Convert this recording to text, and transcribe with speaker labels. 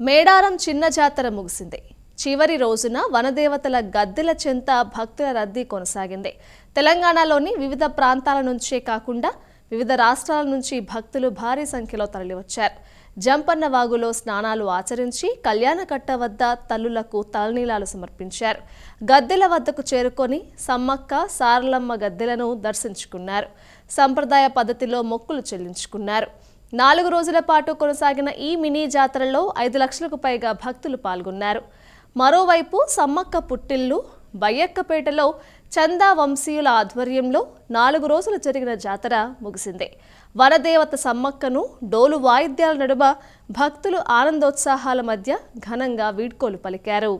Speaker 1: మేడారం చిన్న జాతర ముగిసింది. చివరి రోజున వనదేవతల గద్దెల చెంత భక్తుల రద్దీ కొనసాగింది. తెలంగాణలోని వివిధ ప్రాంతాల నుంచే కాకుండా వివిధ రాష్ట్రాల నుంచి భక్తులు భారీ సంఖ్యలో తరలివచ్చారు. జంపన్న వాగులో స్నానాలు ఆచరించి కళ్యాణకట్ట వద్ద తల్లులకు తలనీలాలు సమర్పించారు. గద్దెల వద్దకు చేరుకొని సమ్మక్క సారలమ్మ గద్దెలను దర్శించుకున్నారు. సంప్రదాయ పద్ధతిలో మొక్కులు చెల్లించుకున్నారు. 4 రోజుల పాటు కొనసాగిన ఈ మినీ జాతరలో 5 లక్షలకు పైగా భక్తులు పాల్గొన్నారు. మరోవైపు సమ్మక్క పుట్టిల్లు బయ్యక్కపేటలో చందా వంశీయుల ఆధ్వర్యంలో 4 రోజులు జరిగిన జాతర ముగిసింది. వనదేవత సమ్మక్కను డోలు వాయిద్యాల నడుమ భక్తులు ఆనందోత్సాహాల మధ్య ఘనంగా వీడ్కోలు పలికారు.